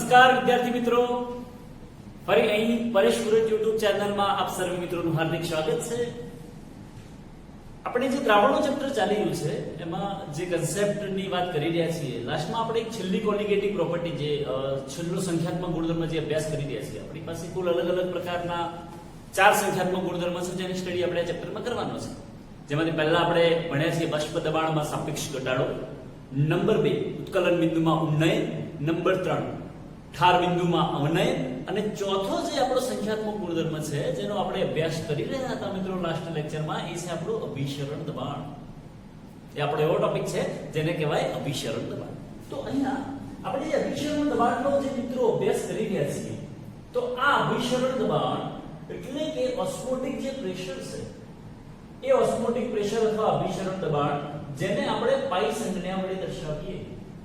નમસ્કાર વિદ્યાર્થી મિત્રો, ફરી અહીં પરેશ ગુરજ યુટ્યુબ ચેનલમાં આપ સર્વ મિત્રોનું હાર્દિક સ્વાગત છે. આપણે જે દ્રાવણનું ચેપ્ટર ચાલી રહ્યું છે એમાં જે કન્સેપ્ટની વાત કરી રહ્યા છીએ, લાસ્ટમાં આપણે એક છેલ્લી કોલિગેટિવ પ્રોપર્ટી, જે છેલ્લો સંખ્યાત્મક ગુણધર્મ જે અભ્યાસ કરી રહ્યા છીએ. આપણી પાસે કુલ અલગ અલગ પ્રકારના 4 સંખ્યાત્મક ગુણધર્મ છે જેની સ્ટડી આપણે આ ચેપ્ટરમાં કરવાનો છે. જેમાંથી પહેલા આપણે ભણ્યા છીએ બાષ્પ દબાણમાં સાપેક્ષ ઘટાડો, નંબર 2 ઉત્કલન બિંદુમાં ઉન્નયન, નંબર 3 ઠાર બિંદુમાં અવનયન, અને ચોથો જે આપણો સંખ્યાત્મક ગુણધર્મ છે જેનો આપણે અભ્યાસ કરી રહ્યા હતા મિત્રો લાસ્ટ લેક્ચરમાં, એ છે આપણું અભિસરણ દબાણ. એ આપણો એવો ટોપિક છે જેને કહેવાય અભિસરણ દબાણ. તો અહીંયા આપણે જે અભિસરણ દબાણનો જે મિત્રો અભ્યાસ કરી રહ્યા છીએ, તો આ અભિસરણ દબાણ એટલે કે ઓસ્મોટિક જે પ્રેશર છે, એ ઓસ્મોટિક પ્રેશર અથવા અભિસરણ દબાણ જેને આપણે પાઈ સંજ્ઞા વડે દર્શાવીએ.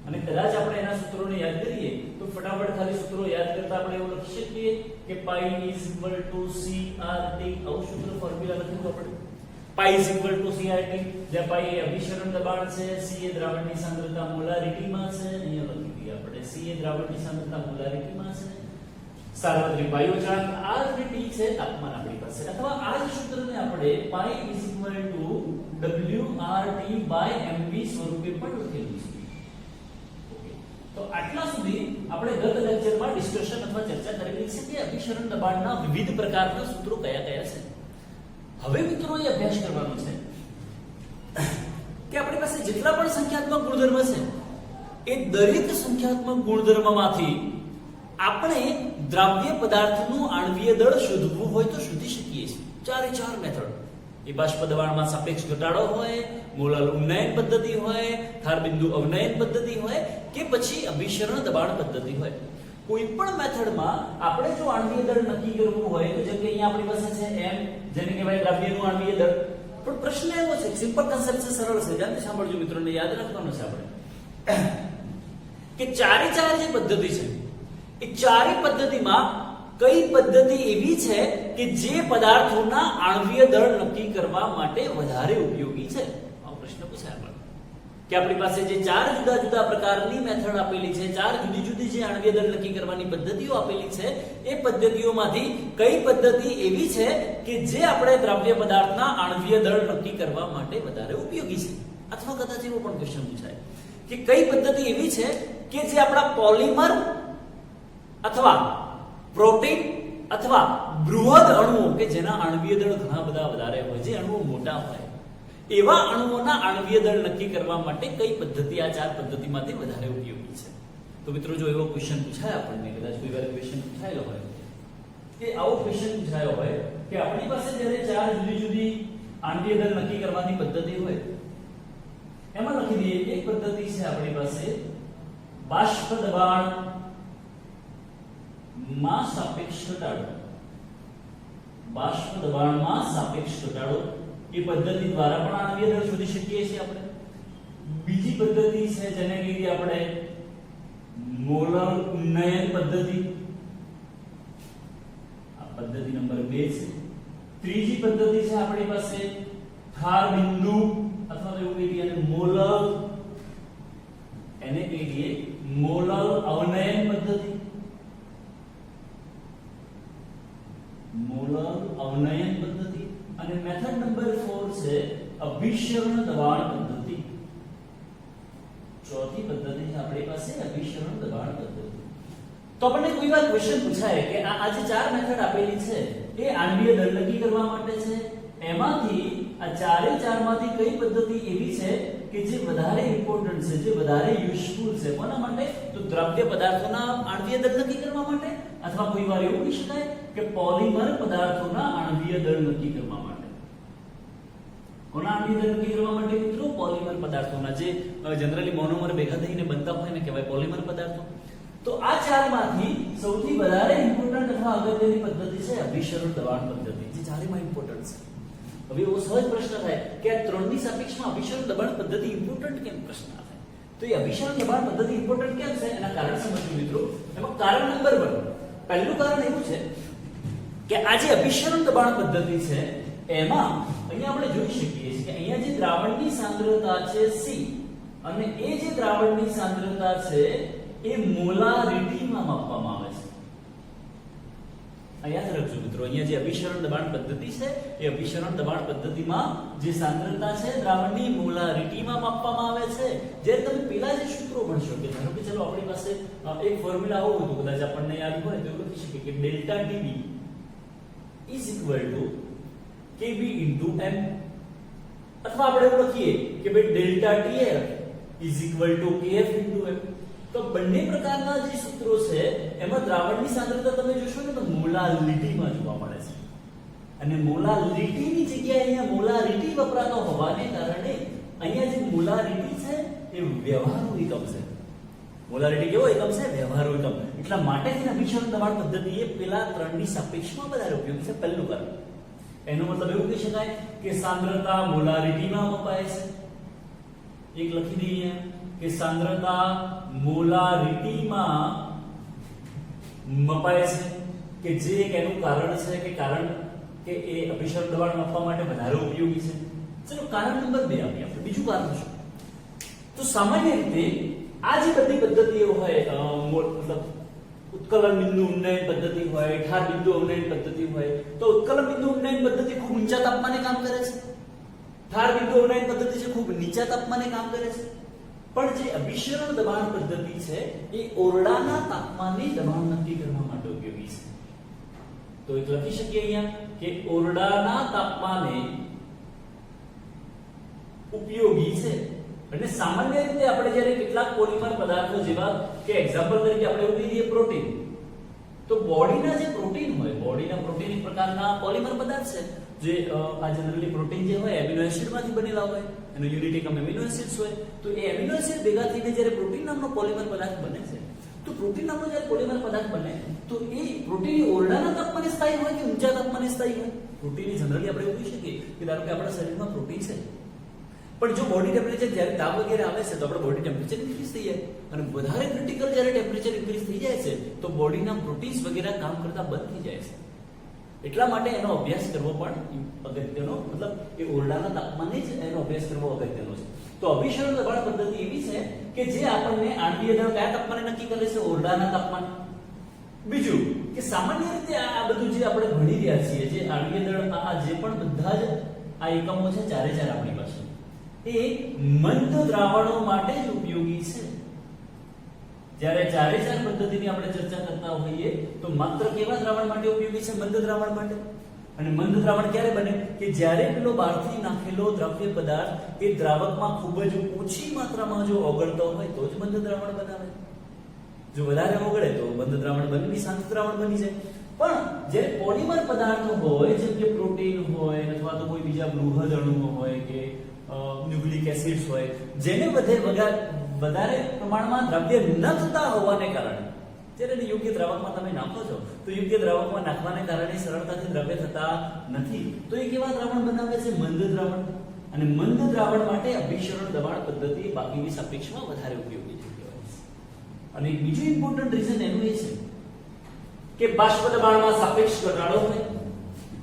અને કદાચ આપણે એના સૂત્રોને યાદ કરીએ તો ફટાફટ ખાલી સૂત્રો યાદ કરતા આપણે એવું લખી શકીએ કે પાઈ ઇઝ ઇક્વલ ટુ સીઆરટી. આવું સૂત્ર ફોર્મ્યુલા લખ્યું આપણે, pi is equal two CRT, જ્યાં પાઈ એ અભિસરણ દબાણ છે, સી એ દ્રાવણની સાંદ્રતા મોલારિટીમાં છે. અહીંયા લખી દઈએ આપણે, સી એ દ્રાવણની સાંદ્રતા મોલારિટીમાં છે, સાર્વત્રિક વાયુ અચળાંક આર અને ટી છે તાપમાન આપણી પાસે. અથવા આ જ સૂત્રને આપણે pi is equal to WRT by MV સ્વરૂપે પણ લખેલું છે. તો આટલા સુધી આપણે ગત લેક્ચરમાં ડિસ્કશન અથવા ચર્ચા કરેલી છે કે અભિસરણ દબાણના વિવિધ પ્રકારના સૂત્રો કયા કયા છે. હવે મિત્રો એ અભ્યાસ કરવાનો છે કે આપણી પાસે જેટલા પણ સંખ્યાત્મક ગુણધર્મ છે, એ દરેક સંખ્યાત્મક ગુણધર્મમાંથી આપણે દ્રાવ્ય પદાર્થનું આણ્વીય દળ શોધવું હોય તો શોધી શકીએ છીએ. 4 મેથડ, એ બાષ્પ દબાણમાં સાપેક્ષ ઘટાડો હોય, મોલાર ઉન્નયન પદ્ધતિ હોય, ઠાર બિંદુ અવનયન પદ્ધતિ હોય કે પછી અભિસરણ દબાણ પદ્ધતિ હોય. કોઈ પણ મેથડમાં આપણે જો આણ્વીય દળ નક્કી કરવું હોય તો જેમ કે અહીંયા આપણી પાસે છે m, જેને કહેવાય દ્રવ્યનું આણ્વીય દળ. પણ પ્રશ્ન એવો છે, સિમ્પલ કન્સેપ્ટ છે, સરળ છે, ધ્યાનથી સાંભળજો મિત્રોને યાદ રાખવાનું છે આપણે કે 4 જે પદ્ધતિ છે, એ 4 પદ્ધતિમાં કઈ પદ્ધતિ એવી છે કે જે પદાર્થોના આણ્વીય દળ નક્કી કરવા માટે વધારે ઉપયોગી છે. આવો પ્રશ્ન પૂછાય આપણે કે આપણી પાસે જે 4 જુદા જુદા પ્રકારની મેથડ આપેલી છે, 4 જુદી જુદી જે આણ્વીય દળ નક્કી કરવાની પદ્ધતિઓ આપેલી છે, એ પદ્ધતિઓમાંથી કઈ પદ્ધતિ એવી છે કે જે આપણે દ્રવ્ય પદાર્થના આણ્વીય દળ નક્કી કરવા માટે વધારે ઉપયોગી છે. અથવા કદાચ એવો પણ ક્વેશ્ચન પૂછાય કે કઈ પદ્ધતિ એવી છે કે જે આપણા પોલિમર અથવા પ્રોટીન અથવા બૃહદ અણુઓ કે જેના આણ્વીય દળ ઘણા બધા વધારે હોય, જે અણુઓ મોટા હોય, એવા અણુઓના આણ્વીય દળ નક્કી કરવા માટે કઈ પદ્ધતિ આ 4 પદ્ધતિમાંથી વધારે ઉપયોગી છે. તો મિત્રો જો એવો ક્વેશ્ચન પૂછાય આપણને, કદાચ કોઈ વાર ક્વેશ્ચન પૂછાયેલો હોય કે આવો ક્વેશ્ચન પૂછાયો હોય કે આપણી પાસે જ્યારે 4 જુદી જુદી આણ્વીય દળ નક્કી કરવાની પદ્ધતિ હોય, એમાં લખી દઈએ એક પદ્ધતિ છે આપણી પાસે બાષ્પ દબાણ માં સાપેક્ષ ઘટાડો. બાષ્પ દબાણમાં સાપેક્ષ ઘટાડો એ પદ્ધતિ દ્વારા પણ આણ્વીય દળ શોધી શકીએ છીએ આપણે. બીજી પદ્ધતિ છે જેને કહીએ આપણે મોલર ઉન્નયન પદ્ધતિ, આ પદ્ધતિ નંબર 2 છે. ત્રીજી પદ્ધતિ છે આપણી પાસે ઠાર બિંદુ અથવા એવું કહીએ મોલર, એને કહીએ મોલર અવનયન પદ્ધતિ, મોલર અવનયન પદ્ધતિ. અને મેથડ નંબર 4 છે અભિસરણ દબાણ પદ્ધતિ. ચોથી પદ્ધતિ છે આપણી પાસે અભિસરણ દબાણ પદ્ધતિ. તો આપણને કોઈ વાર ક્વેશ્ચન પૂછાય કે આ જે 4 મેથડ આપેલી છે એ આણ્વીય દળ નક્કી કરવા માટે છે, એમાંથી આ 4 માંથી કઈ પદ્ધતિ એવી છે કે જે વધારે ઇમ્પોર્ટન્ટ છે, જે વધારે યુઝફુલ છે? કોના માટે? તો દ્રવ્ય પદાર્થોના આણ્વીય દળ નક્કી કરવા માટે, અથવા કોઈ વાર એવું કહી શકાય કે પોલિમર પદાર્થોના આણ્વીય દળ નક્કી કરવા માટે. કોના આણ્વીય દળ નક્કી કરવા માટે મિત્રો? પોલિમર પદાર્થોના, જે જનરલી મોનોમર ભેગા થઈને બનતા હોય ને કહેવાય પોલિમર પદાર્થો. તો આ 4 માંથી સૌથી વધારે ઇમ્પોર્ટન્ટ અથવા અગત્યની પદ્ધતિ છે અભિસરણ દબાણ પદ્ધતિ, જે 4માં ઇમ્પોર્ટન્ટ છે. હવે એવો સહજ પ્રશ્ન થાય કે આ 3ની સાપેક્ષમાં અભિસરણ દબાણ પદ્ધતિ ઇમ્પોર્ટન્ટ કેમ? પ્રશ્ન થાય તો એ અભિસરણ દબાણ પદ્ધતિ ઇમ્પોર્ટન્ટ કેમ છે, એના કારણ સમજવું મિત્રો. એમાં કારણ નંબર 1, પહેલું કારણ એવું છે કે આ જે અભિસરણ દબાણ પદ્ધતિ છે એમાં અહીંયા આપણે જોઈ શકીએ છીએ કે અહીંયા જે દ્રાવણની સાંદ્રતા છે C, અને એ જે દ્રાવણની સાંદ્રતા છે એ મોલારિટીમાં માપવામાં આવે છે. આ યાદ રાખજો મિત્રો, અહીંયા જે અભિસરણ દબાણ પદ્ધતિ છે એ અભિસરણ દબાણ પદ્ધતિમાં જે સાંદ્રતા છે દ્રાવણની મોલારિટીમાં માપવામાં આવે છે. જે તમે પેલા જે સૂત્રો ભણશો કે ધારો કે ચલો આપણી પાસે એક ફોર્મ્યુલા આવું હતું, કદાચ આપણને યાદ હોય તો લખી શકીએ કે delta TB is equal to KB into M, અથવા આપણે એવું લખીએ કે ભાઈ delta TF is equal to KF into M. તો બંને પ્રકારના જે સૂત્રો છે એમાં દ્રાવણની સાંદ્રતા તમે જોશો ને તો મોલારિટીમાં જોવા મળે છે, અને મોલારિટીની જગ્યાએ અહીંયા મોલારિટી વપરાતો હોવાને કારણે અહીંયા જે મોલારિટી છે એ વ્યવહારુ એકમ છે. મોલારિટી કેવો એકમ છે? વ્યવહારુ એકમ. એટલા માટે જ અભિસરણ દબાણ પદ્ધતિ એ પેલા ત્રણની સાપેક્ષમાં વધારે ઉપયોગી છે. પહેલું કારણ એનો મતલબ એવું કહી શકાય કે સાંદ્રતા મોલારિટીમાં મપાય છે. એક લખી દઈએ કે સાંદ્રતા મોલારિટીમાં મપાય છે, કે જે એક એનું કારણ છે કે કારણ કે એ અભિસરણ દબાણ માપવા માટે વધારે ઉપયોગી છે. ચલો કારણ નંબર 2 આપીએ આપણે. બીજું કારણ શું? તો સામાન્ય રીતે આ જે બધી પદ્ધતિઓ હોય, મતલબ ઉત્કલન બિંદુ ઉન્નયન પદ્ધતિ હોય, ઠાર બિંદુ ઉન્નયન પદ્ધતિ હોય, તો ઉત્કલન બિંદુ ઉન્નયન પદ્ધતિ ખૂબ ઊંચા તાપમાને કામ કરે છે, ઠાર બિંદુ ઉન્નયન પદ્ધતિ છે ખૂબ નીચા તાપમાને કામ કરે છે. પણ જે અભિસરણ દબાણ પદ્ધતિ છે એ ઓરડાના તાપમાને દબાણ નક્કી કરવા માટે ઉપયોગી છે. તો એક લખી શકીએ અહીંયા કે ઓરડાના તાપમાને ઉપયોગી છે. અને સામાન્ય રીતે આપણે જ્યારે કેટલાક પોલિમર પદાર્થો જેવા કે એક્ઝામ્પલ તરીકે આપણે એવું લઈએ પ્રોટીન, તો બોડીના જે પ્રોટીન હોય, બોડીના પ્રોટીન એક પ્રકારના પોલિમર પદાર્થ છે જે આ જનરલી પ્રોટીન જે હોય એમિનો એસિડમાંથી બનેલા હોય, એનો યુનિટ એકમ એમિનો એસિડ્સ હોય. તો એ એમિનો એસિડ ભેગા થઈને જ્યારે પ્રોટીન નામનો પોલિમર પદાર્થ બને છે, તો પ્રોટીન નામનો જ્યારે પોલિમર પદાર્થ બને તો એ પ્રોટીન ઓરડાના તાપમાને સ્થાયી હોય કે ઊંચા તાપમાને સ્થાયી હોય? પ્રોટીન જનરલી આપણે એવું કહી શકીએ કે ધારો કે આપણા શરીરમાં પ્રોટીન છે, પણ જો બોડી ટેમ્પરેચર જ્યારે તાપ વગેરે આવે છે તો આપણો બોડી ટેમ્પરેચર ઇન્ક્રીઝ થઈ જાય, અને વધારે ક્રિટિકલ જ્યારે ટેમ્પરેચર ઇન્ક્રીઝ થઈ જાય છે તો બોડીના પ્રોટીન્સ વગેરે કામ કરતા બંધ થઈ જાય છે. એટલા માટે એનો અભ્યાસ કરવો પણ અગત્યનો, મતલબ એ ઓરડાના તાપમાને જ એનો અભ્યાસ કરવો અગત્યનો છે. તો અભિસરણ દબાણ પદ્ધતિ એવી છે કે જે આપણને આણ્વીય દળ કયા તાપમાને નક્કી કરે છે? ઓરડાના તાપમાને. બીજું કે સામાન્ય રીતે આ બધું જે આપણે ભણી રહ્યા છીએ, જે આણ્વીય દળ આ જે પણ બધા જ આ એકમો છે ચારે ચાર આપણી પાસે, એ મંદ દ્રાવણો માટે જ ઉપયોગી છે. જ્યારે ચારે ચાર પદ્ધતિની આપણે ચર્ચા કરતા હોઈએ તો માત્ર કેવા દ્રાવણ માટે ઉપયોગી છે? મંદ દ્રાવણ માટે. અને મંદ દ્રાવણ ક્યારે બને? કે જ્યારે પેલો બહારથી નાખેલો દ્રવ્ય પદાર્થ એ દ્રાવકમાં ખૂબ જ ઓછી માત્રામાં જો ઓગળતો હોય તો જ મંદ દ્રાવણ બનાવે. જો વધારે ઓગળે તો મંદ દ્રાવણ બની શાંત દ્રાવણ બની જાય. પણ જ્યારે પોલિમર પદાર્થો હોય, જેમ કે પ્રોટીન હોય અથવા તો કોઈ બીજા બૃહદ અણુઓ હોય કે ન્યુક્લિક એસિડ્સ હોય, જેને વધારે પ્રમાણમાં દ્રવ્ય ન થતા હોવાને કારણે જ્યારે યોગ્ય દ્રાવકમાં તમે નાખો છો તો યોગ્ય દ્રાવકમાં નાખવાને કારણે સરળતાથી દ્રવ્ય થતા નથી, તો એ કેવા દ્રાવણ બનાવે છે? મંદ દ્રાવણ. અને મંદ દ્રાવણ માટે અભિસરણ દબાણ પદ્ધતિ બાકીની સાપેક્ષમાં વધારે ઉપયોગી છે. અને એક બીજું ઇમ્પોર્ટન્ટ રીઝન એનું એ છે કે બાષ્પ દબાણમાં સાપેક્ષ ઘટાડો હોય,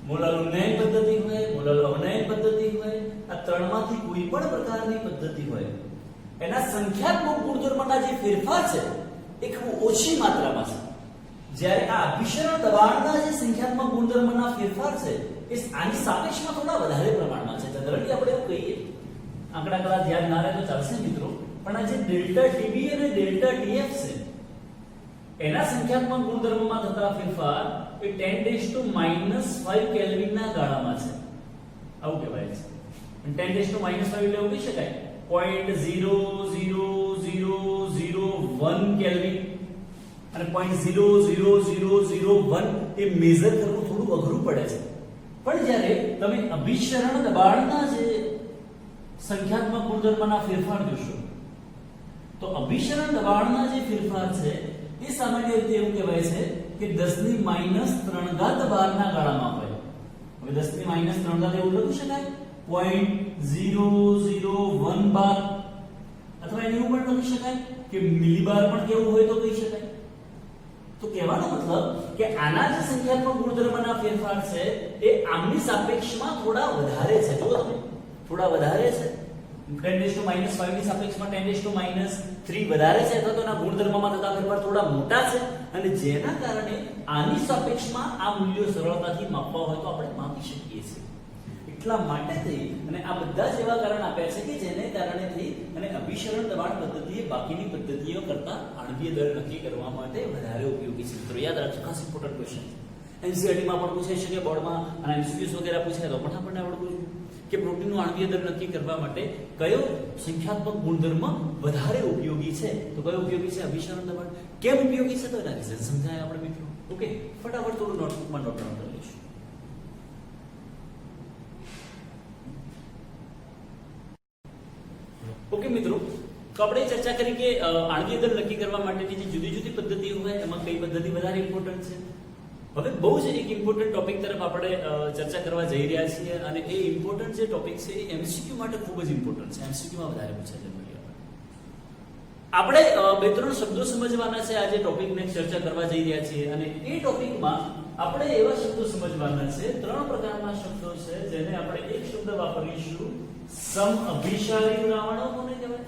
મોલર ઉન્નયન પદ્ધતિ હોય, મોલર અવનયન પદ્ધતિ હોય, આ ત્રણમાંથી કોઈ પણ પ્રકારની પદ્ધતિ હોય, એના સંખ્યાત્મક ગુણધર્મના જે ફેરફાર છે એ ખૂબ ઓછી માત્રામાં છે. જ્યારે આ અભિસરણ દબાણના જે સંખ્યાત્મક ગુણધર્મના ફેરફાર છે એ આની સાપેક્ષમાં થોડા વધારે પ્રમાણમાં છે. જનરલી આપણે એવું કહીએ, આંકડા કદાચ યાદ ના રહે તો ચાલશે મિત્રો, પણ આ જે ડેલ્ટા ટીબી અને ડેલ્ટા ટીએફ છે એના સંખ્યાત્મક ગુણધર્મમાં થતા ફેરફાર એ 10⁻⁵ કેલ્વિનના ગાળામાં છે, આવું કહેવાય છે. અને 10⁻⁵ એટલે એવું કહી શકાય 0.00001 કેલ્વિન. અને 0.00001 એ મેઝર કરવું થોડું અઘરું પડે છે. પણ જ્યારે તમે અભિસરણ દબાણના જે સંખ્યાત્મક ગુણધર્મના ફેરફાર જોશો તો અભિસરણ દબાણના જે ફેરફાર છે એ સામાન્ય રીતે એવું કહેવાય છે કે 10⁻³ બારના ગાળામાં હોય. હવે 10⁻³ એવું લખી શકાય 0.001 બાર, અથવા એને એવું પણ લખી શકાય કે મિલીબાર પણ કેવું હોય તો કહી શકાય. તો કહેવાનો મતલબ કે આના જે સંખ્યાત્મક ગુણધર્મના ફેરફાર છે એ આમની સાપેક્ષમાં થોડા વધારે છે. જો તમે થોડા વધારે છે, 10⁻⁵ ની સાપેક્ષમાં 10⁻³ વધારે છે અથવા તો એના ગુણધર્મમાં થતા ફેરફાર થોડા મોટા છે અને જેના કારણે આની સાપેક્ષમાં આ મૂલ્યો સરળતાથી માપવા હોય તો આપણે માપી શકીએ છીએ. એટલા માટે થઈ અને આ બધા જ એવા કારણ આપ્યા છે કે જેને કારણેથી અને અભિસરણ દબાણ પદ્ધતિ બાકીની પદ્ધતિઓ કરતા આણ્વીય દર નક્કી કરવા માટે વધારે ઉપયોગી છે. મિત્રો યાદ રાખજો, ખાસ ઇમ્પોર્ટન્ટ ક્વેશ્ચન એનસીઈઆરટી માં પણ પૂછાઈ શકે, બોર્ડમાં અને એમસીક્યુઝ વગેરે પૂછાય તો પણ આપણને આવડવું જોઈએ કે પ્રોટીનનું આણ્વીય દર નક્કી કરવા માટે કયો સંખ્યાત્મક ગુણધર્મ વધારે ઉપયોગી છે. તો કયો ઉપયોગી છે? અભિસરણ દબાણ. કેમ ઉપયોગી છે તો એના રીઝન સમજાય આપણે મિત્રો. ઓકે, ફટાફટ થોડું નોટબુકમાં નોટ ડાઉન કરી લઈશું. ઓકે મિત્રો, તો આપણે ચર્ચા કરી કે આણ્વીય દર નક્કી કરવા માટેની જે જુદી જુદી પદ્ધતિઓ હોય એમાં કઈ પદ્ધતિ વધારે ઇમ્પોર્ટન્ટ છે. હવે બહુ જ એક ઇમ્પોર્ટન્ટ ટોપિક તરફ આપણે ચર્ચા કરવા જઈ રહ્યા છીએ અને એ ઇમ્પોર્ટન્ટ જે ટોપિક છે એ એમસીક્યુ માટે ખૂબ જ ઇમ્પોર્ટન્ટ છે. એમસીક્યુ માં વધારે પૂછાય છે. આપણે બે ત્રણ શબ્દો સમજવાના છે આજે ટોપિકને ચર્ચા કરવા જઈ રહ્યા છીએ અને એ ટોપિકમાં આપણે એવા શબ્દો સમજવાના છે, ત્રણ પ્રકારના શબ્દો છે જેને આપણે એક શબ્દ વાપરીશું, સમઅભિસારી દ્રાવણો કોને કહેવાય?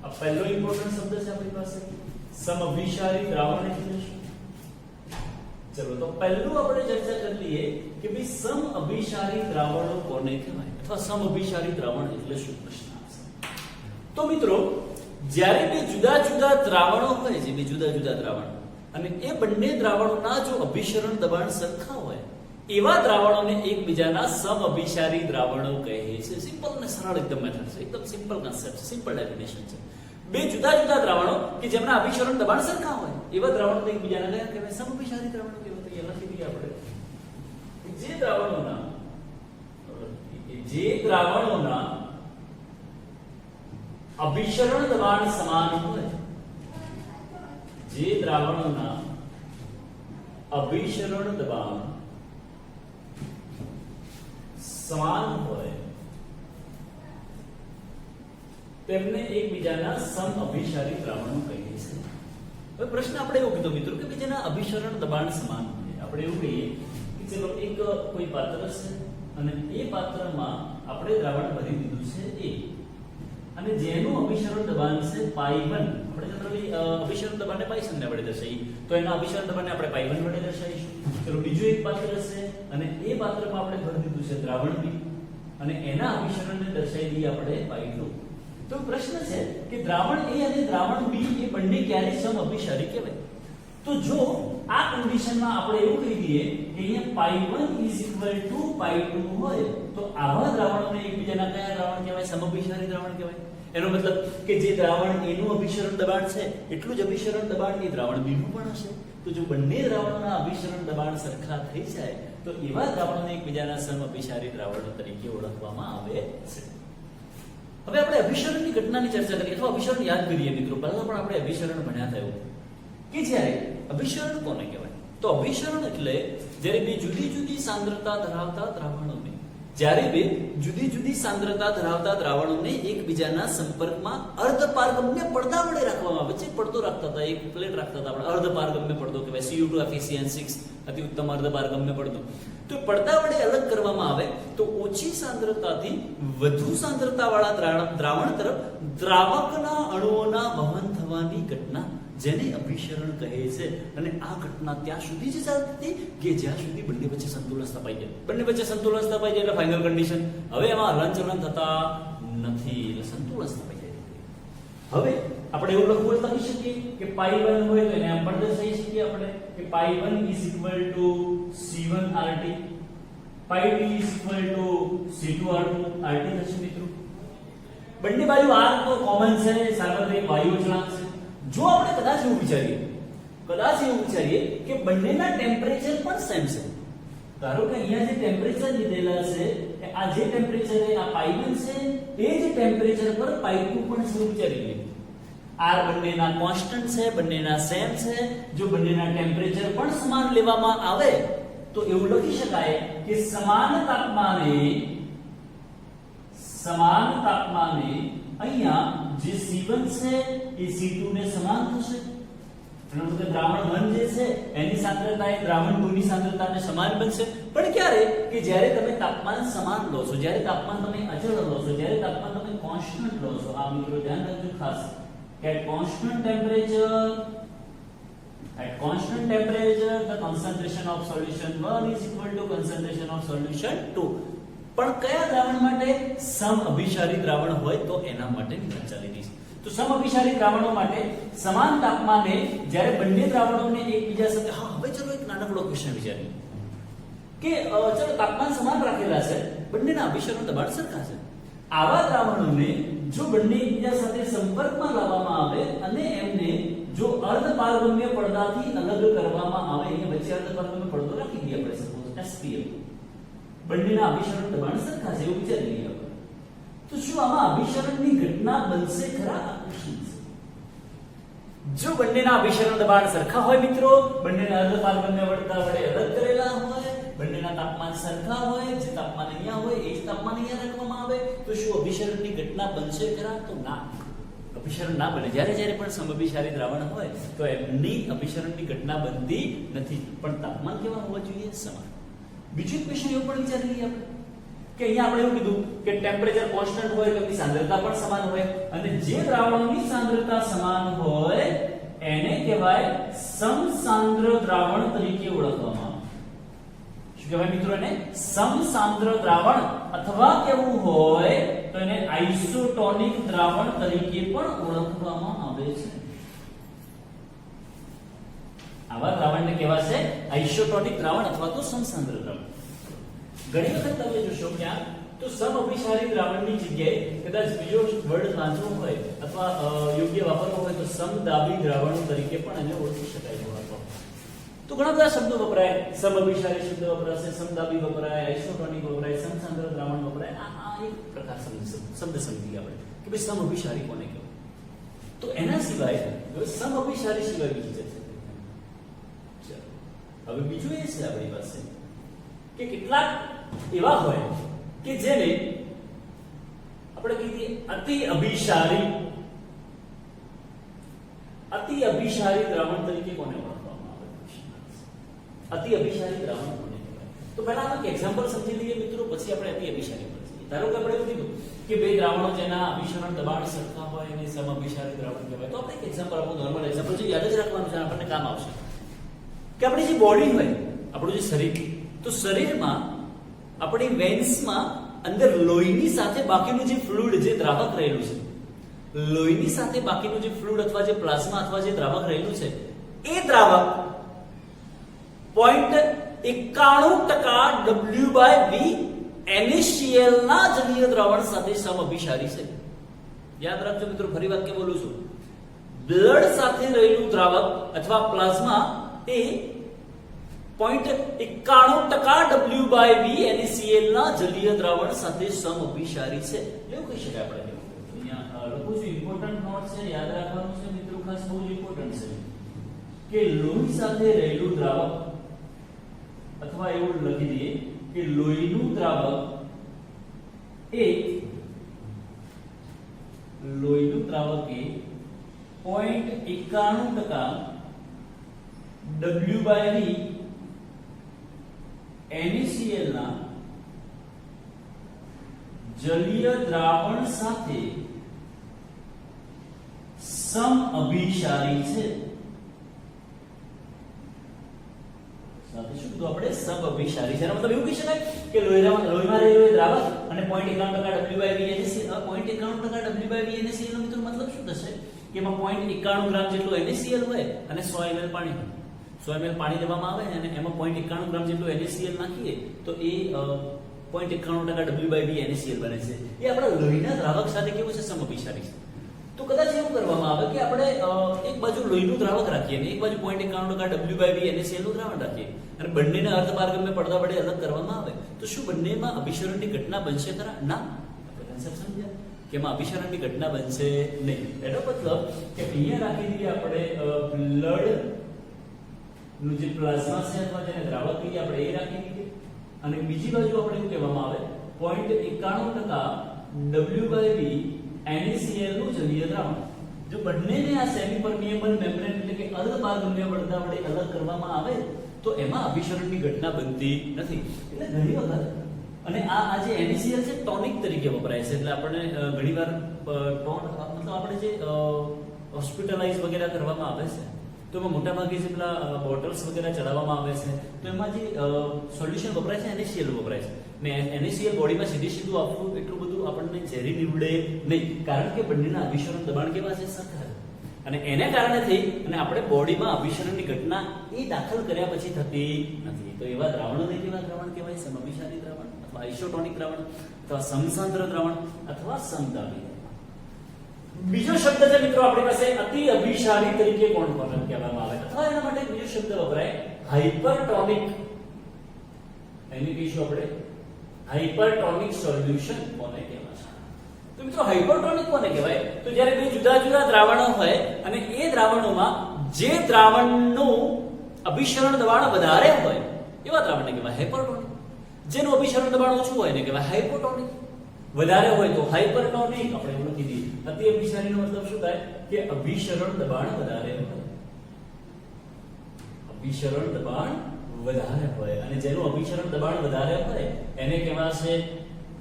આ પહેલો ઇમ્પોર્ટન્ટ શબ્દ છે આપણી પાસે, સમઅભિસારી દ્રાવણ એટલે શું? ચલો તો પહેલું આપણે ચર્ચા કરી લઈએ કે ભાઈ સમઅભિસારી દ્રાવણો કોને કહેવાય અથવા સમઅભિસારી દ્રાવણ એટલે શું? પ્રશ્ન આવશે. તો મિત્રો, જ્યારે બે જુદા જુદા દ્રાવણો હોય છે, બે જુદા જુદા દ્રાવણો, અને એ બંને દ્રાવણોના જો અભિસરણ દબાણ સરખા હોય એવા દ્રાવણોને એકબીજાના સમઅભિસારી દ્રાવણો કહે છે. સિમ્પલ અને સરળ એકદમ મેથડ છે, એકદમ સિમ્પલ કોન્સેપ્ટ છે, સિમ્પલ ડેફિનેશન છે. બે જુદા જુદા દ્રાવણો કે જેમના અભિસરણ દબાણ સરખા હોય એવા દ્રાવણો એકબીજાના કયા કહેવાય? સમઅભિસારી દ્રાવણો કહેવાય. તો એ લખી દઈએ આપણે જે દ્રાવણોના અભિસરણ દબાણ સમાન હોય, જે દ્રાવણોના અભિસરણ દબાણ સમાન હોય તેમને એકબીજાના સમઅભિસારી દ્રાવણો કહીએ છીએ. હવે પ્રશ્ન આપણે એવો કીધો મિત્રો કે જેના અભિસરણ દબાણ સમાન હોય, આપણે એવું કહીએ કે ચલો એક કોઈ પાત્ર છે અને એ પાત્રમાં આપણે દ્રાવણ ભરી દીધું છે A અને જેનું અભિસરણ દબાણ છે π1. આપણે જનરલી અભિસરણ દબાણને π1 ને વડે દર્શાવીએ તો એના અભિસરણ દબાણને આપણે π1 વડે દર્શાવીશું. ચલો બીજું એક પાત્ર છે અને એ પાત્રમાં આપણે ભરી દીધું છે દ્રાવણ B અને એના અભિસરણને દર્શાવી દઈએ આપણે π2. તો પ્રશ્ન છે કે દ્રાવણ A અને દ્રાવણ B એ બંને ક્યારે સમઅભિસારી કહેવાય? તો જો આ કન્ડિશનમાં આપણે એવું કહી દઈએ કે અહીંયા π1 π2 હોય તો આવા દ્રાવણોને એકબીજાના કયા દ્રાવણ કહેવાય? સમઅભિસારી દ્રાવણ કહેવાય. એનો મતલબ કે જે દ્રાવણ A નું અભિસરણ દબાણ છે એટલું જ અભિસરણ દબાણ એ દ્રાવણ B નું પણ હશે. તો જો બંને દ્રાવણોના અભિસરણ દબાણ સરખા થઈ જાય તો એવા દ્રાવણોને એકબીજાના સમઅભિસારી દ્રાવણો તરીકે ઓળખવામાં આવે છે. હવે આપણે અભિસરણની ઘટનાની ચર્ચા કરીએ અથવા અભિસરણ યાદ કરીએ મિત્રો. પહેલા પણ આપણે અભિસરણ ભણ્યા થયું કે જ્યારે અભિસરણ કોને કહેવાય? તો અભિસરણ એટલે જ્યારે બે જુદી જુદી સાંદ્રતા ધરાવતા દ્રાવણોને, જ્યારે બે જુદી જુદી સાંદ્રતા ધરાવતા દ્રાવણોને એકબીજાના સંપર્કમાં અર્ધપારગમ્ય પડદા વડે રાખવામાં આવે છે. પડદો રાખતા હતા, એક પ્લેટ રાખતા હતા આપણે, અર્ધપારગમ્ય પડદો કહેવાય. Cu2 FeCN6 અતિ ઉત્તમ અર્ધપારગમ્ય પડદો. તો પડદા વડે અલગ કરવામાં આવે તો ઓછી સાંદ્રતાથી વધુ સાંદ્રતાવાળા દ્રાવણ તરફ દ્રાવકના અણુઓના વહન થવાની ઘટના જેને અભિસરણ કહે છે. અને આ ઘટના ત્યાં સુધી જ ચાલતી કે જ્યાં સુધી બંને વચ્ચે સંતુલન સ્થપાઈ જાય. બંને વચ્ચે સંતુલન સ્થપાઈ જાય એટલે ફાઇનલ કન્ડિશન. હવે એમાં હલનચલન થતા નથી એટલે સંતુલન સ્થપાઈ જાય. હવે આપણે એવું લખવું લખી શકીએ કે π1 હોય તો એને આમ પણ દર્શાવી શકીએ આપણે કે π1 C1RT, π2 C2R2 થશે મિત્રો. બંને બાજુ R તો કોમન છે, સાર્વત્રિક વાયુ અચળાંક છે. જો આપણે કદાચ એવું વિચારીએ કે બંનેના ટેમ્પરેચર પણ સેમ છે, ધારો કે અહીંયા જે ટેમ્પરેચર લીધેલા છે આ જે ટેમ્પરેચર આ π1 છે એ જ ટેમ્પરેચર પર π2 પણ છે. વિચારી લઈએ R બંનેના કોન્સ્ટન્ટ છે, બંનેના સેમ છે. જો બંનેના ટેમ્પરેચર પણ સમાન લેવામાં આવે તો એવું લખી શકાય કે સમાન તાપમાને અહીંયા જે C1 છે એ C2 ને સમાન થશે. એનો મતલબ દ્રાવણ 1 જે છે એની સાંદ્રતા એ દ્રાવણ 2 ની સાંદ્રતાને સમાન બનશે. પણ ક્યારે? કે જ્યારે તમે તાપમાન સમાન લો છો, જ્યારે તાપમાન તમે અચળ લો છો, જ્યારે તાપમાન તમે કોન્સ્ટન્ટ લો છો. આ મિત્રો ધ્યાન રાખજો ખાસ કે at constant temperature the concentration of solution 1 is equal to concentration of solution 2. પણ કયા દ્રાવણ માટે? સમઅભિસારી દ્રાવણ હોય તો એના માટેની વાત ચાલી રહી છે. તો સમઅભિસારી દ્રાવણો માટે સમાન તાપમાને જ્યારે બંને દ્રાવણોને એકબીજા સાથે હવે ચલો એક નાનકડો ક્વેશ્ચન વિચારીએ કે ચલો તાપમાન સમાન રાખેલા છે, બંનેના અભિસરણ દબાણ સરખા છે. આવા દ્રાવણોને જો બંને એકબીજા સાથે સંપર્કમાં લાવવામાં આવે અને એમને જો અર્ધપારગમ્ય પડદાથી અલગ કરવામાં આવે, અહીંયા વચ્ચે અર્ધપારગમ્ય પડદો રાખી દઈએ આપણે સપોઝ SPL, બંનેના અભિસરણ દબાણ સરખા છે એવું વિચારી લઈએ આપણે. તો શું આમાં અભિસરણની ઘટના બનશે ખરા? જો બંનેના અભિસરણ દબાણ સરખા હોય મિત્રો, બંનેના અર્ધપારગમ્ય પડદા વડે અલગ કરેલા હોય, બંનેના તાપમાન સરખા હોય, જે તાપમાન અહીંયા હોય એ જ તાપમાન અહીંયા રાખવામાં આવે, તો શું અભિસરણની ઘટના બનશે ખરા? તો ના, અભિસરણ ના બને. જ્યારે પણ સમઅભિસારી દ્રાવણ હોય તો એમની અભિસરણની ઘટના બનતી નથી, પણ તાપમાન કેવા હોવા જોઈએ? સમાન. બીજું ક્વેશ્ચન એવું પણ વિચારી લઈએ આપણે કે અહીંયા આપણે એવું કીધું કે ટેમ્પરેચર કોન્સ્ટન્ટ હોય તો એની સાંદ્રતા પણ સમાન હોય, અને જે દ્રાવણોની સાંદ્રતા સમાન હોય એને કહેવાય સમસાંદ્ર દ્રાવણ તરીકે ઓળખવામાં આવે. શું કહેવાય મિત્રો? એને સમસાંદ્ર દ્રાવણ, અથવા કેવું હોય તો એને આઇસોટોનિક દ્રાવણ તરીકે પણ ઓળખવામાં આવે છે. આવા દ્રાવણને કહેવાશે આઇસોટોનિક દ્રાવણ અથવા તો સમસાંદ્ર દ્રાવણ. ઘણી વખત તમે જોશો ક્યાં તો સમઅભિસારી દ્રાવણની જગ્યાએ કદાચ બીજો વર્ડ વાંચવો હોય અથવા યોગ્ય વાપરવો હોય તો સમદાબી દ્રાવણો તરીકે પણ એને ઓળખી શકાય. તો ઘણા બધા શબ્દો વપરાય, સમઅભિસારી શબ્દ વપરાશે, સમદાબી વપરાય, આઇસોટોનિક વપરાય, સમસાંદ્ર દ્રાવણ વપરાય. આ એક પ્રકાર શબ્દ સમજી આપણે કે ભાઈ સમઅભિસારી કોને કહેવાય. તો એના સિવાય સમઅભિસારી સિવાય બીજી ચર્ચા કરીએ. હવે બીજું એ છે આપણી પાસે કે કેટલાક એવા હોય કે જેને આપણે કહીએ અતિ અભિસારી દ્રાવણ તરીકે કોને ઓળખવામાં આવે? અતિ અભિસારી દ્રાવણ કોને કહેવાય? તો પહેલા એક એક્ઝામ્પલ સમજી લઈએ મિત્રો, પછી આપણે અતિ અભિસારી પર જઈએ. ધારો કે આપણે એવું કીધું કે બે દ્રાવણો જેના અભિસરણ દબાણ સરખા હોય એને સમઅભિસારી દ્રાવણ કહેવાય. તો આપણે એક એક્ઝામ્પલ આપો, નોર્મલ એક્ઝામ્પલ જે યાદ જ રાખવાનું છે, આપણને કામ આવશે. કે આપણી જે બોડી હોય, આપણું જે શરીર, તો શરીરમાં આપણી વેન્સમાં અંદર લોહીની સાથે બાકીનું જે ફ્લુઇડ, જે દ્રાવક રહેલું છે, લોહીની સાથે બાકીનું જે ફ્લુઇડ અથવા જે પ્લાઝમા અથવા જે દ્રાવક રહેલું છે, એ દ્રાવક 0.91% W/V NaCl ના જલીય દ્રાવણ સાથે સમઅભિસારી છે. યાદ રાખજો મિત્રો, ફરી વાત કે બોલું છું, બ્લડ સાથે રહેલું દ્રાવક અથવા પ્લાઝમા એ 0.91% W/V NaCl ના જલીય દ્રાવણ સાથે સમઅભિસારી છે એવું કહી શકાય. આપણે અહીંયા લખું છું, ઇમ્પોર્ટન્ટ નોટ છે, યાદ રાખવાનું છે મિત્રો, ખાસ બહુ ઇમ્પોર્ટન્ટ છે કે લોહી સાથે રહેલું દ્રાવક, અથવા એવું લખી દઈએ કે લોહીનું દ્રાવક એ 0.91% W/V NaCl ના જલીય દ્રાવણ સાથે સમઅભિસારી છે. સાથે શું કીધું આપણે? સમઅભિસારી છે. મતલબ એવું કહી શકાય કે લોહીમાં રહેલું દ્રાવક અને 0.91% W/V NaCl, 0.91% W/V NaCl નો મિત્રો મતલબ શું થશે કે એમાં 0.91 ગ્રામ જેટલું NaCl હોય અને 100 ml પાણી હોય. 100 ml પાણી લેવામાં આવે અને એમાં 0.91 ગ્રામ જેટલું NaCl નાખીએ તો એ 0.91% W/V NaCl બને છે. એ આપણા લોહીના દ્રાવક સાથે કેવું છે? સમઅભિસારી છે. તો કદાચ એવું કરવામાં આવે કે આપણે એક બાજુ લોહીનું દ્રાવક રાખીએ અને એક બાજુ 0.91% W/V NaCl નું દ્રાવણ રાખીએ અને બંનેને અર્ધપારગમ્ય પડદા વડે અલગ કરવામાં આવે તો શું બંનેમાં અભિસરણની ઘટના બનશે ખરા? ના. આપણે કન્સેપ્ટ સમજ્યા કે એમાં અભિસરણની ઘટના બનશે નહીં. એનો મતલબ કે અહીંયા રાખી દઈએ આપણે બ્લડ નું જે પ્લાઝમા છે અથવા જેને દ્રાવક કહીએ આપણે એ રાખી દઈએ, અને બીજી બાજુ આપણે એવું કહેવામાં આવે 0.91% W/V NaCl નું જલીય દ્રાવણ. જો બંનેને આ સેમી પરમિએબલ મેમ્બ્રેન એટલે કે અર્ધપારગમ્ય પડદા વડે અલગ કરવામાં આવે તો એમાં અભિસરણની ઘટના બનતી નથી. એટલે ઘણી વખત અને આ જે NaCl છે ટોનિક તરીકે વપરાય છે. એટલે આપણે ઘણીવાર મતલબ આપણે જે હોસ્પિટલાઇઝ વગેરે કરવામાં આવે છે તો એમાં મોટા ભાગે જે પેલા બોટલ્સ વગેરે ચડાવવામાં આવે છે તો એમાં જે સોલ્યુશન વપરાય છે NaCl વપરાય છે. ને NaCl બોડીમાં સીધું આપવું એટલું બધું આપણને ઝેરી નીવડે નહીં, કારણ કે બંનેના અભિસરણ દબાણ કેવા છે? સરખા. અને એને કારણે થઈ અને આપણે બોડીમાં અભિસરણની ઘટના એ દાખલ કર્યા પછી થતી નથી. તો એવા દ્રાવણોને કેવા દ્રાવણ કહેવાય? સમઅભિસારી દ્રાવણ અથવા આઇસોટોનિક દ્રાવણ અથવા સમસાંદ્ર દ્રાવણ અથવા સમદાબી. બીજો શબ્દ છે મિત્રો આપણી પાસે અતિ અભિસારી તરીકે કોણ કહેવામાં આવે અથવા એના માટે બીજો શબ્દ વપરાય હાઇપરટોનિક. એની કહીશું આપણે હાઇપરટોનિક સોલ્યુશન કોને કહેવાય? તો મિત્રો હાઇપરટોનિક કોને કહેવાય? તો જ્યારે બે જુદા જુદા દ્રાવણો હોય અને એ દ્રાવણોમાં જે દ્રાવણનું અભિસરણ દબાણ વધારે હોય એવા દ્રાવણને કહેવાય હાઇપરટોનિક. જેનું અભિસરણ દબાણ ઓછું હોય એને કહેવાય હાઇપોટોનિક. વધારે હોય તો હાઇપરટોનિક. આપણે એવું લખી દઈએ. અતિ અભિસારીનો મતલબ શું થાય? કે અભિસરણ દબાણ વધારે હોય. અભિસરણ દબાણ વધારે હોય અને જેનું અભિસરણ દબાણ વધારે હોય એને કહેવાશે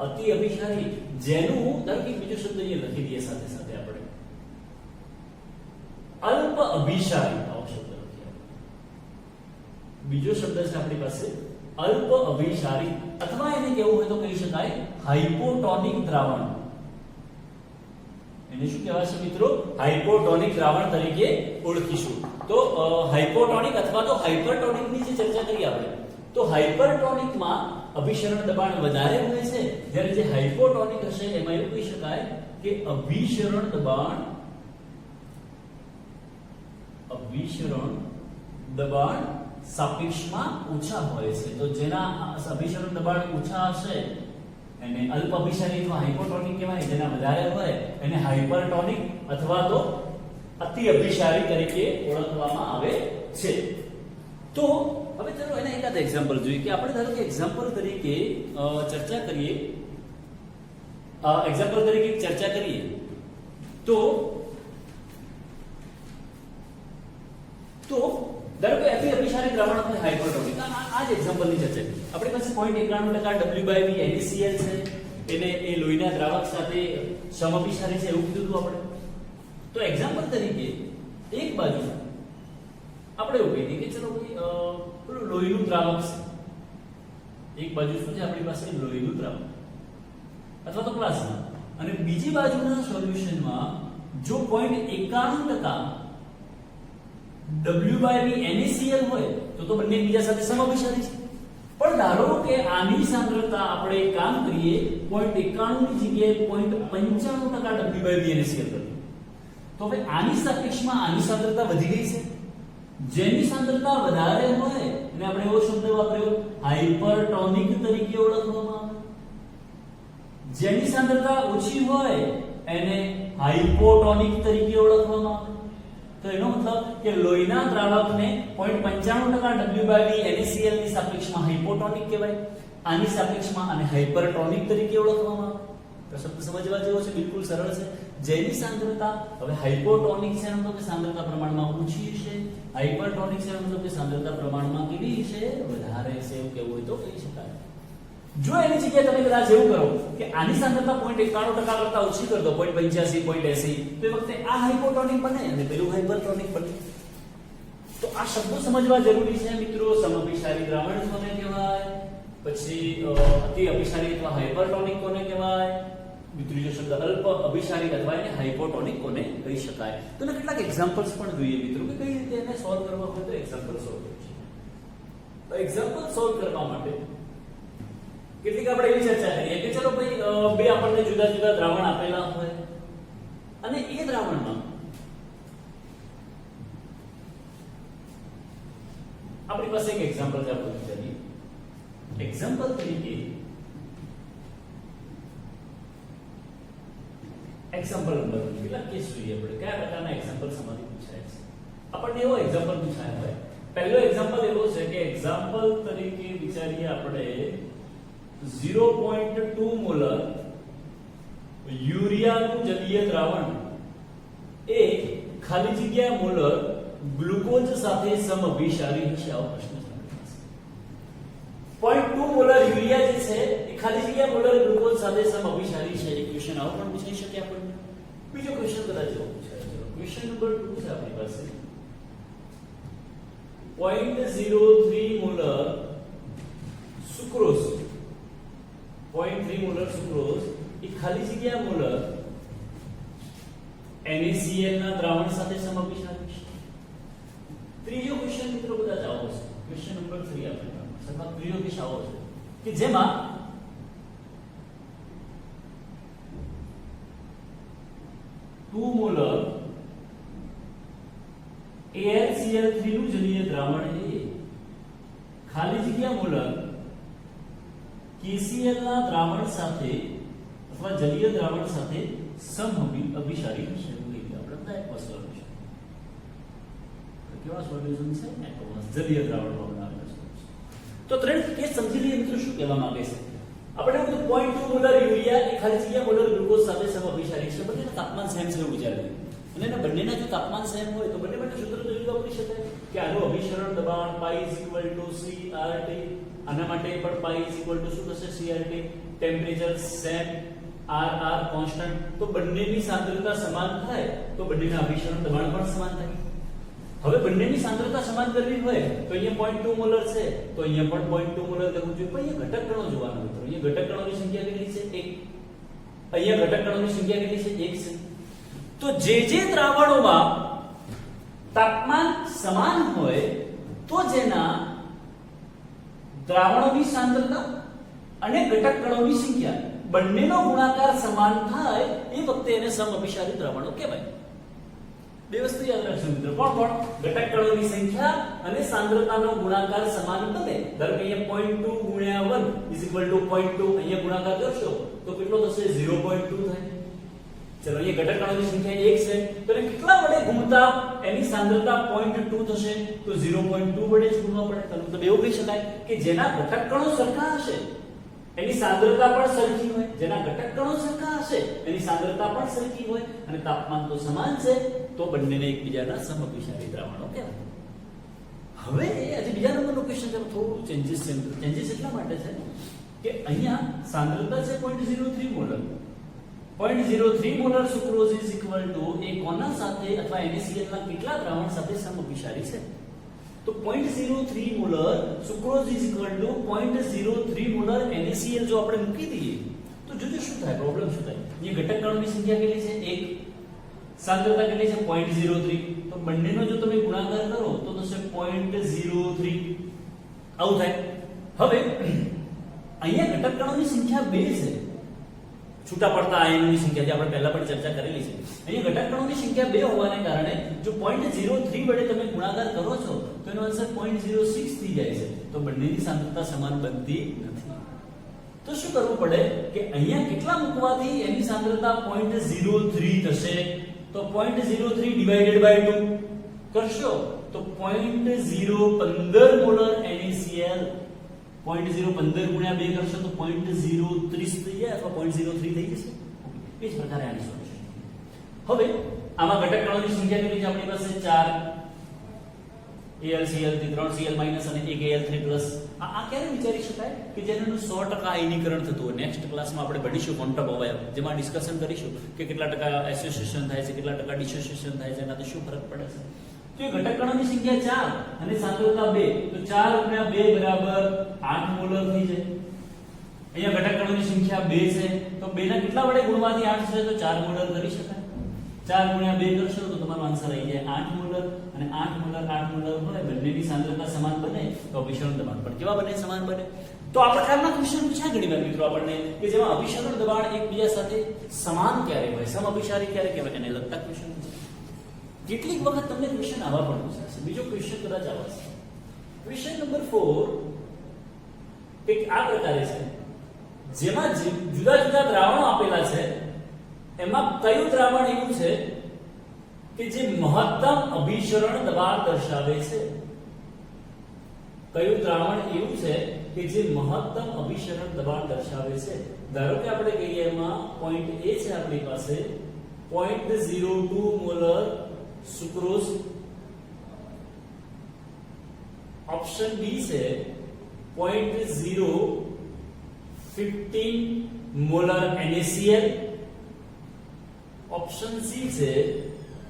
અતિ અભિસારી. જેનું ધારો કે બીજો શબ્દ અહીંયા લખી દઈએ સાથે સાથે આપણે અલ્પ અભિસારી. આવો શબ્દ લખીએ. બીજો શબ્દ છે આપણી પાસે અલ્પ અભિસારી અથવા એને કેવું હોય તો કહી શકાય હાઇપોટોનિક દ્રાવણ. એને શું કહેવાશે મિત્રો? હાઇપોટોનિક દ્રાવણ તરીકે ઓળખીશું. તો હાઇપોટોનિક અથવા તો હાઇપરટોનિક ની જે ચર્ચા કરી આપણે, તો હાઇપરટોનિક માં અભિસરણ દબાણ વધારે હોય છે, જ્યારે જે હાઇપોટોનિક હશે એમાં એવું કહી શકાય કે અભિસરણ દબાણ સાપેક્ષમાં ઓછા હોય છે. તો જેના અભિસરણ દબાણ ઓછા હશે એને અલ્પ અભિસારી અથવા હાઇપોટોનિક કહેવાય. જેના વધારે હોય એને હાઇપરટોનિક અથવા તો અતિ અભિસારી તરીકે ઓળખવામાં આવે છે. તો હવે ચલો એના એકાદ એક્ઝામ્પલ જોઈએ કે આપણે ધારો કે એક્ઝામ્પલ તરીકે ચર્ચા કરીએ તો ધારો કે અતિ અભિસારી દ્રાવણ અને હાઇપરટોનિક આ જ એક્ઝામ્પલની ચર્ચા કરીએ. આપણી પાસે 0.91% W/V NaCl છે. એને એ લોહીના દ્રાવક સાથે સમઅભિસારી છે એવું કીધું હતું આપણે. તો એક્ઝામ્પલ તરીકે એક બાજુ આપણે એવું કહીએ કે ચલો ભાઈ પેલું લોહીનું દ્રાવક છે. એક બાજુ શું છે આપણી પાસે? લોહીનું દ્રાવક અથવા તો પ્લાઝમા. અને બીજી બાજુના સોલ્યુશનમાં જો 0.91% W/V NaCl હોય તો બંને બીજા સાથે સમઅભિસારી છે. પણ ધારો કે આની સાંદ્રતા આપણે કામ કરીએ 0.91 ની જગ્યાએ 0.95% W/V NaCl કરીએ તો હવે આની સાપેક્ષમાં આની સાંદ્રતા વધી ગઈ છે. જેની સાંદ્રતા વધારે હોય એને આપણે એવો શબ્દ વાપર્યો હાઇપરટોનિક તરીકે ઓળખવામાં આવે. જેની સાંદ્રતા ઓછી હોય એને હાઇપોટોનિક તરીકે ઓળખવામાં આવે. તો એનો મતલબ કે લોહીના દ્રાવકને 0.95% W/V NaCl ની સાપેક્ષમાં હાઇપોટોનિક કહેવાય. આની સાપેક્ષમાં આને હાઇપરટોનિક તરીકે ઓળખવામાં આવે. તો શબ્દ સમજવા જેવો છે, બિલકુલ સરળ છે. જેની સાંદ્રતા હવે હાઇપોટોનિક છે મતલબ કે સાંદ્રતા પ્રમાણમાં ઓછી છે, હાઇપરટોનિક છે મતલબ કે સાંદ્રતા પ્રમાણમાં કેવી છે? વધારે છે. એવું કહેવું હોય તો કહી શકાય. જો એની જગ્યાએ તમે કદાચ એવું કરો કે આની સાંદ્રતા 0.91% કરતા ઓછી કરી દો 0.85 0.80 તો એ વખતે આ હાઇપોટોનિક બને અને પેલું હાઇપરટોનિક બને. તો આ શબ્દો સમજવા જરૂરી છે મિત્રો. સમઅભિસારી દ્રાવણ કોને કહેવાય? પછી અતિ અભિસારી અથવા હાઇપરટોનિક કોને કહેવાય? ત્રીજો શબ્દ અલ્પ અભિસારી અથવા એને હાઇપોટોનિક કોને કહી શકાય. તો એના કેટલાક એક્ઝામ્પલ્સ પણ જોઈએ મિત્રો કે કઈ રીતે એને સોલ્વ કરવા હોય તો એક્ઝામ્પલ સોલ્વ કરીએ. તો એક્ઝામ્પલ સોલ્વ કરવા માટે કેટલીક આપણે એવી ચર્ચા કરીએ કે ચલો ભાઈ બે આપણને જુદા જુદા દ્રાવણ આપેલા હોય અને એ દ્રાવણમાં આપણી પાસે એક એક્ઝામ્પલ છે. આપણે વિચારીએ એક્ઝામ્પલ તરીકે એક્ઝામ્પલ નંબર કેટલા કેસ જોઈએ આપણે કયા પ્રકારના એક્ઝામ્પલ સમાધિ પૂછાય છે. આપણને એવો એક્ઝામ્પલ પૂછાય હોય. પહેલો એક્ઝામ્પલ એવો છે કે એક્ઝામ્પલ તરીકે વિચારીએ આપણે 0.2 મોલર યુરિયાનું જલીય દ્રાવણ એ ખાલી જગ્યા મોલર ગ્લુકોઝ સાથે સમઅભિસારી હશે? આવો પ્રશ્ન છે. 0.2 મોલર યુરિયા જે છે એ ખાલી જગ્યા મોલર ગ્લુકોઝ સાથે સમઅભિસારી છે. એક ક્વેશ્ચન આવો પણ પૂછાઈ શકે આપણને. બીજો ક્વેશ્ચન કદાચ એવો પૂછાય. ક્વેશ્ચન નંબર 2 છે આપણી પાસે. 0.03 મોલર સુક્રોઝ, 0.3 મોલર સુક્રોઝ એ ખાલી જગ્યા મોલર NaCl ના દ્રાવણ સાથે સમઅભિસારી છે. ત્રીજો ક્વેશ્ચન મિત્રો કદાચ આવો છે. ક્વેશ્ચન નંબર 3 આપણે સર્વાત ત્રીજો કેસ આવો છે કે જેમાં ટુ મોલર AlCl3 નું જલીય દ્રાવણ એ ખાલી જગ્યા મોલર KCl ના દ્રાવણ સાથે અથવા જલીય દ્રાવણ સાથે સમઅભિસારી હશે. આપણે એકવા સોલ્યુશન કેવા સોલ્યુશન છે એકવા જલીય દ્રાવણમાં બનાવેલા છે. તો ત્રણ કેસ સમજી લઈએ મિત્રો શું કહેવા માંગે છે. આપણે બધું 0.2 મોલર યુરિયા એ ખાલી જગ્યા મોલર ગ્લુકોઝ સાથે સમઅભિસારી છે. બંનેના તાપમાન સેમ છે એવું વિચારીએ અને એના બંનેના જો તાપમાન સેમ હોય તો બંને માટે સૂત્ર તો એવું વાપરી શકાય કે આનું અભિસરણ દબાણ π CRT, આના માટે પણ π શું થશે CRT, temperature same, RR constant. તો બંનેની સાંદ્રતા સમાન થાય તો બંનેના અભિસરણ દબાણ પણ સમાન થાય. હવે બંનેની સાંદ્રતા સમાન કરવી હોય તો અહીંયા 0.2 મોલર છે તો અહીંયા પણ 0.2 મોલર કરવું જોઈએ. પણ અહીંયા ઘટક કણો જોવાનો મિત્રો. અહીંયા ઘટક કણોની સંખ્યા કેટલી છે? 1. અહીંયા ઘટક કણોની સંખ્યા કેટલી છે? 1 છે. તો જે દ્રાવણોમાં તાપમાન સમાન હોય તો જેના દ્રાવણોની સાંદ્રતા અને ઘટક કણોની સંખ્યા બંનેનો ગુણાકાર સમાન થાય એ વખતે એને સમઅભિસારી દ્રાવણો કહેવાય. બે વસ્તુ યાદ રાખજો મિત્રો. કોણ ઘટક કણોની સંખ્યા અને સાંદ્રતાનો ગુણાકાર સમાન બને. ધારો કે અહીંયા 0.2 ગુણ્યા 1 0.2 અહીંયા ગુણાકાર કરશો તો કેટલો થશે? 0.2 થાય. ચલો અહીંયા ઘટક કણોની સંખ્યા 1 છે તો એને કેટલા વડે ગુણતા એની સાંદ્રતા 0.2 થશે તો 0.2 વડે જ ગુણવા પડે. તો એવું કહી શકાય કે જેના ઘટક કણો સરખા હશે એની સાંદ્રતા પણ સરખી હોય, જેના ઘટક કણો સરખા હશે એની સાંદ્રતા પણ સરખી હોય અને તાપમાન તો સમાન છે તો બંનેને એકબીજાના સમઅભિસારી દ્રાવણો કહેવાય. હવે આજે બીજા નંબરનો ક્વેશ્ચન છે. થોડું ચેન્જીસ છે. ચેન્જીસ એટલા માટે છે કે અહીંયા સાંદ્રતા છે 0.03 molar. 0.03 molar sucrose is equal to એ કોના સાથે અથવા NaCl ના કેટલા દ્રાવણ સાથે સમઅભિસારી છે? તો 0.03 molar sucrose is equal two 0.03 molar NaCl જો આપણે મૂકી દઈએ તો જોજો શું થાય, પ્રોબ્લેમ શું થાય. અહીં ઘટક કણોની સંખ્યા કેટલી છે? 1. સાંદ્રતા કેટલી છે? 0.03. તો બંનેનો જો તમે ગુણાકાર કરો તો થશે 0.03. આવું થાય. હવે અહીંયા ઘટક કણોની સંખ્યા 2 છે. છૂટા પડતા આયનોની સંખ્યા જે આપણે પહેલા પણ ચર્ચા કરેલી છે. અહીંયા ઘટક કણોની સંખ્યા 2 હોવાને કારણે જો 0.03 વડે તમે ગુણાકાર કરો છો તો એનો આન્સર 0.06 થઈ જાય છે. તો બંનેની સાંદ્રતા સમાન બનતી નથી. તો શું કરવું પડે કે અહીંયા કેટલા મૂકવાથી એની સાંદ્રતા 0.03 થશે? તો 0.03 ડિવાઇડેડ બાય 2 કરશો તો 0.015 મોલર NaCl 0.015 ગુણ્યા 2 કરશો તો 0.030 થઈ જાય અથવા 0.03 થઈ જશે. એ જ પ્રકારે આની સોલ્યુશન. હવે આમાં ઘટક કણોની સંખ્યા કેટલી છે આપણી પાસે? 4. AlCl થી 3Cl માઈનસ અને 1 Al3 પ્લસ. આ ક્યારે વિચારી શકાય કે જેનું 100% આયનીકરણ થતું હોય. નેક્સ્ટ ક્લાસમાં આપણે ભણીશું ક્વોન્ટમ અવયવ, જેમાં ડિસ્કશન કરીશું કે કેટલા ટકા એસોસિએશન થાય છે, કેટલા ટકા ડિસોસિએશન થાય છે, એનાથી શું ફરક પડે છે. તો એ ઘટક કણોની સંખ્યા 4 અને સાંદ્રતા 2 તો 4 ગુણ્યા 2 બરાબર 8 મોલર થઈ જાય. અહીંયા ઘટક કણોની સંખ્યા 2 છે તો 2 ના કેટલા વડે ગુણવાથી 8 છે તો 4 મોલર કરી શકાય. 4 ગુણ્યા 2 કરશો તો તમારો આન્સર આવી જાય 8 મોલર અને 8 મોલર હોય બંનેની સાંદ્રતા સમાન બને તો અભિસરણ દબાણ પણ કેવા બને? સમાન બને. તો આ પ્રકારના ક્વેશ્ચન પૂછાય ઘણીવાર મિત્રો આપણને કે જેમાં અભિસરણ દબાણ એકબીજા સાથે સમાન ક્યારે હોય, સમઅભિસારી ક્યારે કહેવાય, એને લગતા ક્વેશ્ચન છે. કેટલીક વખત તમને ક્વેશ્ચન આવા પણ પૂછાશે. બીજો ક્વેશ્ચન કદાચ આવા છે. ક્વેશ્ચન નંબર 4 એક આ પ્રકારે છે જેમાં જુદા જુદા દ્રાવણો આપેલા છે. એમાં કયું દ્રાવણ એવું છે કે જે મહત્તમ અભિસરણ દબાણ દર્શાવે છે? કયું દ્રાવણ એવું છે કે જે મહત્તમ અભિસરણ દબાણ દર્શાવે છે? ધારો કે આપણે કહીએ એમાં પોઈન્ટ A છે આપણી પાસે 0.02 મોલર सुक्रोज। ऑप्शन बी છે 0.015 मोलर NaCl। ऑप्शन सी છે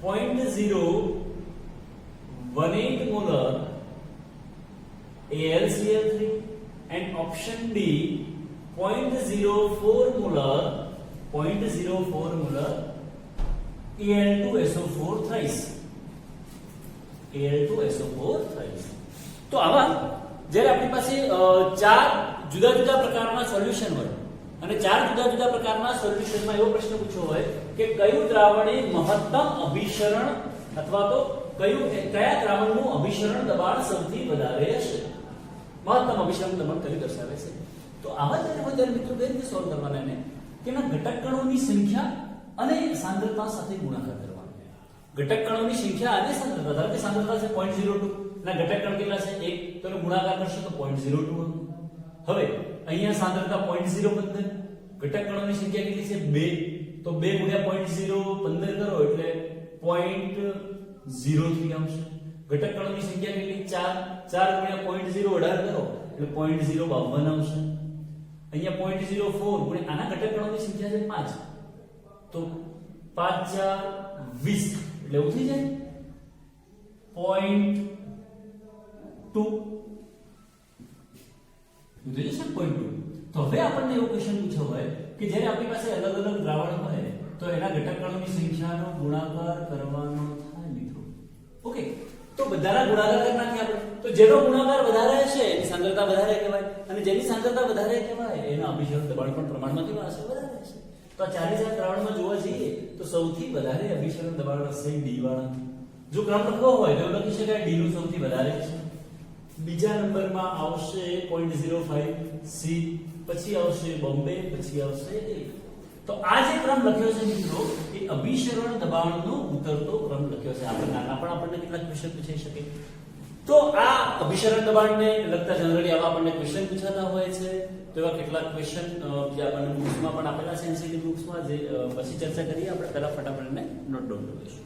0.018 molar AlCl3 and option D 0.04 molar Al2SO4 thrice. Al2SO4 thrice. તો આવા જ્યારે આપણી પાસે ચાર જુદા જુદા પ્રકારના સોલ્યુશન હોય અને ચાર જુદા જુદા પ્રકારના સોલ્યુશનમાં એવો પ્રશ્ન પૂછ્યો હોય કે કયું દ્રાવણે મહત્તમ અભિસરણ અથવા તો કયા દ્રાવણનું અભિસરણ દબાણ સૌથી વધારે હશે, મહત્તમ અભિસરણ દબાણ કયું દર્શાવે છે। તો આવા જ્યારે મિત્રો કઈ રીતે સોલ્વ કરવાના એને કે ના ઘટક કણોની સંખ્યા અને સાંદ્રતા સાથે ગુણાકાર કરવાનો। ઘટક કણોની સંખ્યા અને સાંદ્રતા, ધારો કે સાંદ્રતા છે 0.02 ના ઘટક કણ કેટલા છે 1, તો એનો ગુણાકાર કરશો તો 0.02 હવે અહીંયા સાંદ્રતા 0.015, ઘટક કણોની સંખ્યા કેટલી છે 2, તો 2 ગુણ્યા 0.015 કરો એટલે 0.03 આવશે। ઘટક કણોની સંખ્યા કેટલી 4, 4 ગુણ્યા 0.018 કરો એટલે 0.052 આવશે। અહીંયા 0.04 ગુણ્યા આના ઘટક કણોની સંખ્યા છે 5, તો 5 4 20 એટલે એવું થઈ જાય 0.2 તો હવે આપણને એવો ક્વેશ્ચન પૂછ્યો હોય કે જ્યારે આપણી પાસે અલગ અલગ દ્રાવણ હોય તો એના ઘટક કણોની સંખ્યાનો ગુણાકાર કરવાનો થાય મિત્રો। ઓકે, તો બધાના ગુણાકાર કરી નાખીએ આપણે। તો જેનો ગુણાકાર વધારે હશે એની સાંદ્રતા વધારે કહેવાય અને જેની સાંદ્રતા વધારે કહેવાય એના અભિસરણ દબાણ પણ પ્રમાણમાં કેવા હશે, વધારે હશે। તો આ ચારે ચાર દ્રાવણમાં જોવા જઈએ તો સૌથી વધારે અભિસરણ દબાણ હશે ડી વાળા। જો ક્રમ લખવો હોય તો લખી શકાય ડી નું સૌથી વધારે છે, બીજા નંબરમાં આવશે 0.05 સી, પછી આવશે બોમ્બે, પછી આવશે એ। તો આ જે ક્રમ લખ્યો છે મિત્રો એ અભિસરણ દબાણનો ઉતરતો ક્રમ લખ્યો છે। આપણે નાના પણ આપણને કેટલાક ક્વેશ્ચન પૂછાઈ શકે। તો આ અભિસરણ દબાણને લગતા જનરલી આવા આપણને ક્વેશ્ચન પૂછાતા હોય છે। તો એવા કેટલાક ક્વેશ્ચન જે આપણને બુક્સમાં પણ આપેલા છે એનસીટી બુક્સમાં, જે પછી ચર્ચા કરીએ આપણે, પહેલા ફટાફટ એને નોટ ડાઉન કરીશું।